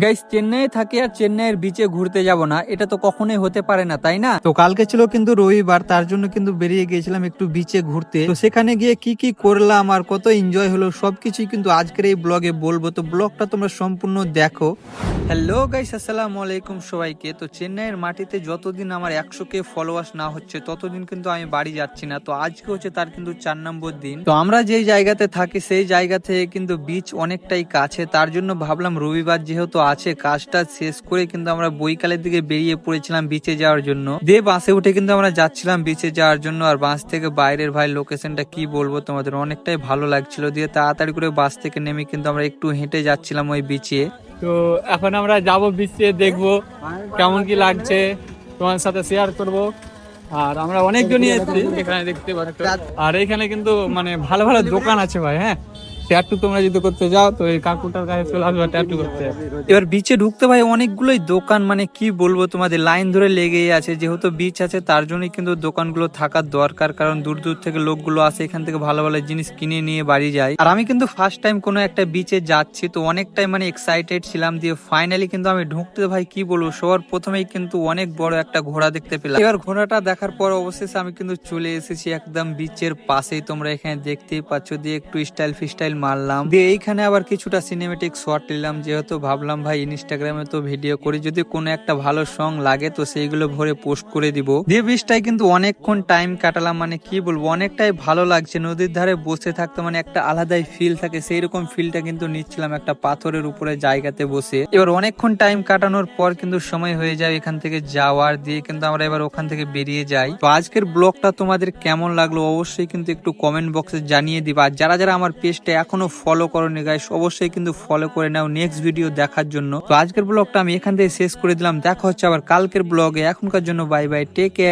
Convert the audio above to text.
Guys, চেন্নাইয়ে থাকি আর চেন্নাইয়ের বিচে ঘুরতে যাব না, এটা তো কখনোই হতে পারে না, তাই না? তো কালকে ছিল কিন্তু রবিবার, তার জন্য কিন্তু বেরিয়ে গিয়েছিলাম একটু বিচে ঘুরতে। তো সেখানে গিয়ে কি কি করলাম আর কত এনজয় হলো সবকিছুই কিন্তু আজকের এই ব্লগে বলবো, তো ব্লগটা তোমরা সম্পূর্ণ দেখো। হ্যালো গাইস, আসসালামু আলাইকুম সবাইকে। তো চেন্নাইয়ের মাটিতে যতদিন আমার 100K ফলোয়ার্স না হচ্ছে ততদিন কিন্তু আমি বাড়ি যাচ্ছি না। তো আজকে হচ্ছে তার কিন্তু 4 নম্বর দিন। তো আমরা যেই জায়গাতে থাকি সেই জায়গা থেকে কিন্তু বিচ অনেকটাই কাছে, তার জন্য ভাবলাম রবিবার যেহেতু আছে কাজটা শেষ করে কিন্তু আমরা বৈকালের দিকে বেরিয়ে পড়েছিলাম বিচে যাওয়ার জন্য। দিয়ে বাসে উঠে কিন্তু আমরা যাচ্ছিলাম বিচে যাওয়ার জন্য। আর বাস থেকে বাইরের ভাই লোকেশনটা কি বলবো তোমাদের, অনেকটাই ভালো লাগছিল। দিয়ে তাড়াতাড়ি করে বাস থেকে নেমে কিন্তু আমরা একটু হেঁটে যাচ্ছিলাম ওই বিচে। তো এখন আমরা যাব বিচে, দেখবো কেমন কি লাগছে, তোমার সাথে শেয়ার করব। আর আমরা অনেকজনই এসেছি এখানে, দেখতে পাচ্ছ। আর এখানে কিন্তু মানে ভালো ভালো দোকান আছে ভাই। হ্যাঁ, ট্যাটু তোমরা যদি করতে যাও তো এই কাকুটার কাছে চলে আসবে ট্যাটু করতে। এবার বিচে ঢুকতে ভাই অনেকগুলোই দোকান, মানে কি বলবো তোমাদের, লাইন ধরে লেগেই আছে। যেহেতু বিচ আছে তার জন্যই কিন্তু দোকানগুলো থাকার দরকার, কারণ দূর দূর থেকে লোকগুলো আসে এখান থেকে ভালো ভালো জিনিস কিনে নিয়ে বাড়ি যায়। আর আমি কিন্তু ফার্স্ট টাইম কোনো একটা বিচে যাচ্ছি, তো অনেকটাই মানে এক্সাইটেড ছিলাম। দিয়ে ফাইনালি কিন্তু আমি ঢুকতে ভাই কি বলবো, সবার প্রথমেই কিন্তু অনেক বড় একটা ঘোড়া দেখতে পেলাম। এবার ঘোড়াটা দেখার পর অবশেষে আমি কিন্তু চলে এসেছি একদম বিচের পাশেই, তোমরা এখানে দেখতেই পাচ্ছ। দিয়ে একটু স্টাইল ফিস্টাইল মারলাম, দিয়ে এইখানে আবার কিছুটা সিনেমেটিক শট নিলাম। যেহেতু ভাবলাম ভাই ইনস্টাগ্রামে তো ভিডিও করি, যদি কোনো একটা ভালো সং লাগে তো সেইগুলো ভরে পোস্ট করে দিব। দিয়ে বিচটায় কিন্তু অনেকক্ষণ টাইম কাটালাম, মানে কি বলবো অনেকটাই ভালো লাগছে। নদীর ধারে বসে থাকতে মানে একটা আলাদাই ফিল থাকে, সেই রকম ফিলটা কিন্তু নিচ্ছিলাম একটা পাথরের উপরে জায়গাতে বসে। এবার অনেকক্ষণ টাইম কাটানোর পর কিন্তু সময় হয়ে যায় এখান থেকে যাওয়ার। দিয়ে কিন্তু আমরা এবার ওখান থেকে বেরিয়ে যাই। তো আজকের ব্লগটা তোমাদের কেমন লাগলো অবশ্যই কিন্তু একটু কমেন্ট বক্সে জানিয়ে দিবা। আর যারা যারা আমার পেজটা এখনো ফলো করোনি গাইস, অবশ্যই কিন্তু ফলো করে নাও নেক্সট ভিডিও দেখার জন্য। তো আজকের ব্লগটা আমি এখান থেকে শেষ করে দিলাম, দেখা হচ্ছে আবার কালকের ব্লগে। এখনকার জন্য বাই বাই, টেক কেয়ার।